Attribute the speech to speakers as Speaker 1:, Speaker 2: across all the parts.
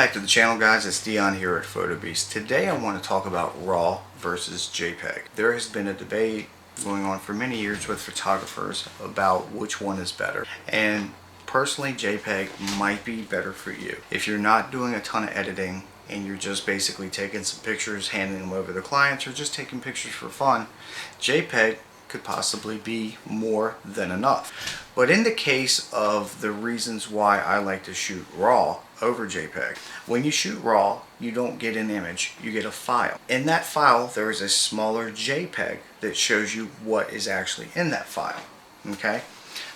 Speaker 1: Back to the channel, guys. It's Dion here at PhotoBeast. Today I want to talk about RAW versus JPEG. There has been a debate going on for many years with photographers about which one is better, and personally JPEG might be better for you. If you're not doing a ton of editing and you're just basically taking some pictures, handing them over to the clients, or just taking pictures for fun, JPEG could possibly be more than enough. But in the case of the reasons why I like to shoot RAW over JPEG, when you shoot RAW, you don't get an image, you get a file. In that file, there is a smaller JPEG that shows you what is actually in that file. Okay?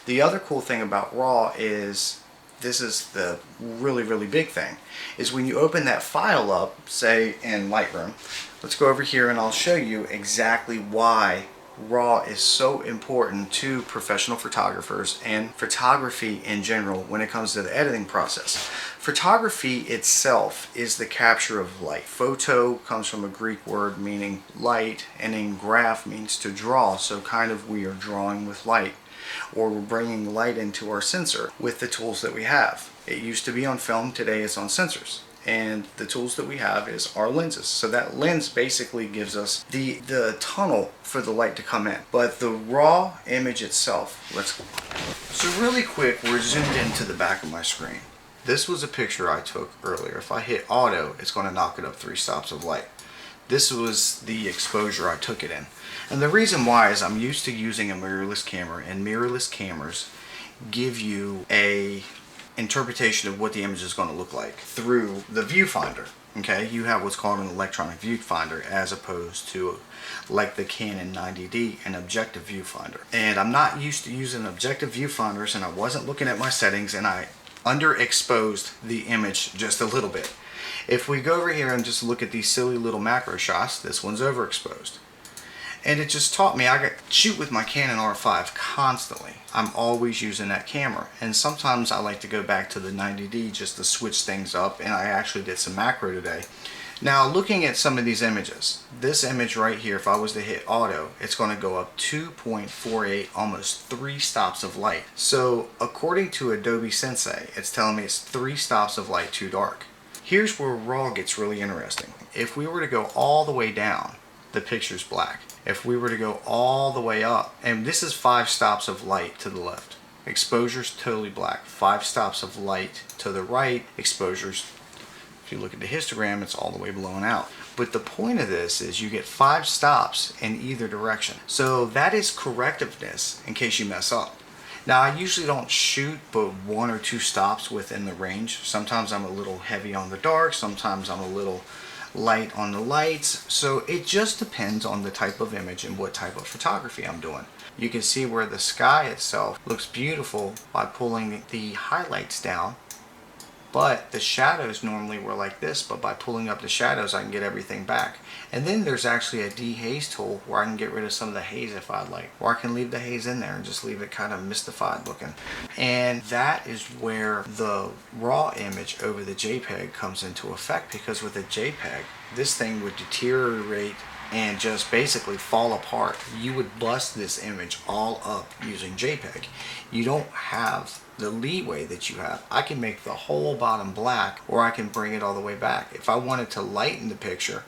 Speaker 1: The other cool thing about RAW is, this is the really big thing, is when you open that file up, say in Lightroom, let's go over here and I'll show you exactly why RAW is so important to professional photographers and photography in general when it comes to the editing process. Photography itself is the capture of light. Photo comes from a Greek word meaning light, and then graph means to draw, so kind of we are drawing with light, or we're bringing light into our sensor with the tools that we have. It used to be on film, today it's on sensors. And the tools that we have is our lenses. So that lens basically gives us the tunnel for the light to come in. But the RAW image itself, so really quick, we're zoomed into the back of my screen. This was a picture I took earlier. If I hit auto, it's going to knock it up 3 stops of light. This was the exposure I took it in. And the reason why is I'm used to using a mirrorless camera, and mirrorless cameras give you a interpretation of what the image is going to look like through the viewfinder. Okay, you have what's called an electronic viewfinder as opposed to like the Canon 90D, an objective viewfinder. And I'm not used to using objective viewfinders, and I wasn't looking at my settings, and I underexposed the image just a little bit. If we go over here and just look at these silly little macro shots, this one's overexposed. And it just taught me, I shoot with my Canon R5 constantly. I'm always using that camera. And sometimes I like to go back to the 90D just to switch things up, and I actually did some macro today. Now looking at some of these images, this image right here, if I was to hit auto, it's going to go up 2.48, almost 3 stops of light. So according to Adobe Sensei, it's telling me it's 3 stops of light too dark. Here's where RAW gets really interesting. If we were to go all the way down, the picture's black. If we were to go all the way up, and this is 5 stops of light to the left, exposure's totally black. 5 stops of light to the right, exposure's, if you look at the histogram, it's all the way blown out. But the point of this is you get 5 stops in either direction. So that is correctiveness in case you mess up. Now I usually don't shoot but 1 or 2 stops within the range. Sometimes I'm a little heavy on the dark, sometimes I'm a little light on the lights, so it just depends on the type of image and what type of photography I'm doing. You can see where the sky itself looks beautiful by pulling the highlights down, but the shadows normally were like this, but by pulling up the shadows I can get everything back. And then there's actually a dehaze tool where I can get rid of some of the haze if I'd like, or I can leave the haze in there and just leave it kind of mystified looking. And that is where the RAW image over the JPEG comes into effect, because with a JPEG, this thing would deteriorate and just basically fall apart. You would bust this image all up using JPEG. You don't have the leeway that you have. I can make the whole bottom black, or I can bring it all the way back. If I wanted to lighten the picture,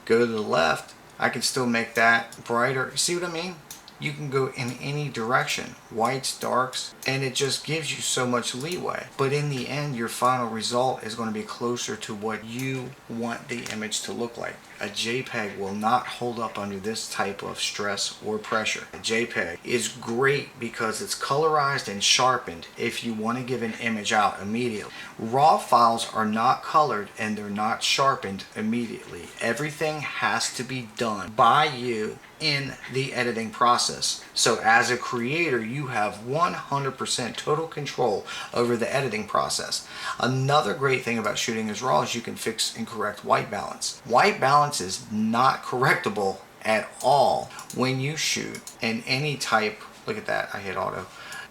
Speaker 1: go to the left, I can still make that brighter. See what I mean? You can go in any direction, whites, darks, and it just gives you so much leeway. But in the end, your final result is going to be closer to what you want the image to look like. A JPEG will not hold up under this type of stress or pressure. A JPEG is great because it's colorized and sharpened if you want to give an image out immediately. RAW files are not colored and they're not sharpened immediately. Everything has to be done by you in the editing process. So as a creator, you have 100% total control over the editing process. Another great thing about shooting as RAW is you can fix and correct white balance. White balance is not correctable at all when you shoot in any type. Look at that, I hit auto.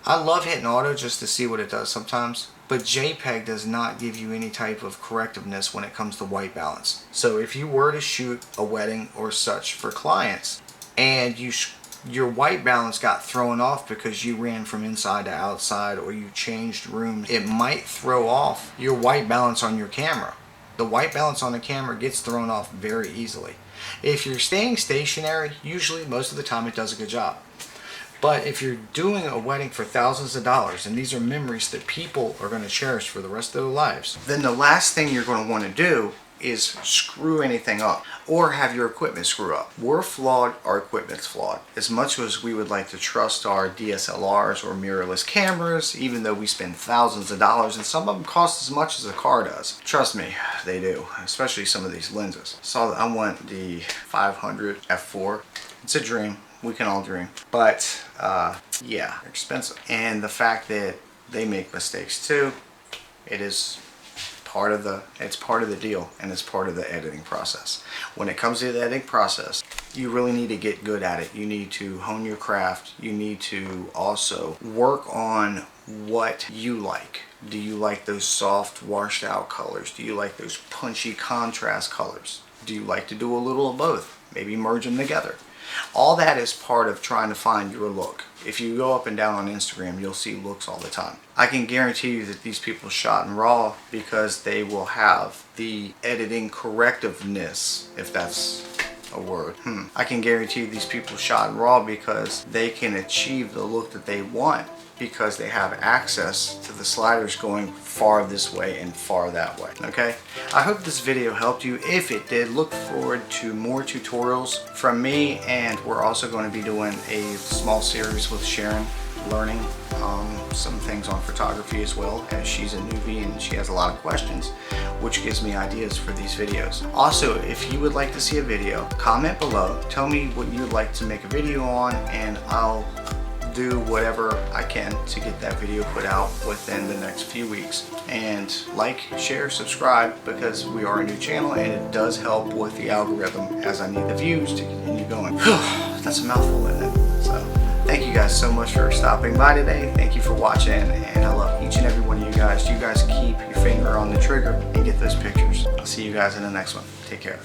Speaker 1: I love hitting auto just to see what it does sometimes, but JPEG does not give you any type of correctiveness when it comes to white balance. So if you were to shoot a wedding or such for clients, and you your white balance got thrown off because you ran from inside to outside or you changed rooms, it might throw off your white balance on your camera. The white balance on the camera gets thrown off very easily. If you're staying stationary, usually most of the time it does a good job. But if you're doing a wedding for thousands of dollars, and these are memories that people are going to cherish for the rest of their lives, then the last thing you're going to want to do is screw anything up or have your equipment screw up. We're flawed, our equipment's flawed. As much as we would like to trust our DSLRs or mirrorless cameras, even though we spend thousands of dollars and some of them cost as much as a car does. Trust me, they do, especially some of these lenses. So I want the 500 f4. It's a dream. We can all dream. But yeah, they're expensive. And the fact that they make mistakes too, it's part of the deal, and it's part of the editing process. When it comes to the editing process, you really need to get good at it. You need to hone your craft. You need to also work on what you like. Do you like those soft washed out colors? Do you like those punchy contrast colors? Do you like to do a little of both? Maybe merge them together. All that is part of trying to find your look. If you go up and down on Instagram, you'll see looks all the time. I can guarantee you that these people shot in RAW because they will have the editing correctiveness, if that's a word. I can guarantee these people shot in RAW because they can achieve the look that they want because they have access to the sliders going far this way and far that way. Okay, I hope this video helped you. If it did, look forward to more tutorials from me, and we're also going to be doing a small series with Sharon, learning some things on photography as well, as she's a newbie and she has a lot of questions, which gives me ideas for these videos. Also, if you would like to see a video, comment below, tell me what you'd like to make a video on, and I'll do whatever I can to get that video put out within the next few weeks. And like, share, subscribe, because we are a new channel and it does help with the algorithm, as I need the views to continue going. That's a mouthful, isn't it? So thank you guys so much for stopping by today. Thank you for watching, and I love each and every one of you guys. You guys keep your finger on the trigger and get those pictures. I'll see you guys in the next one. Take care.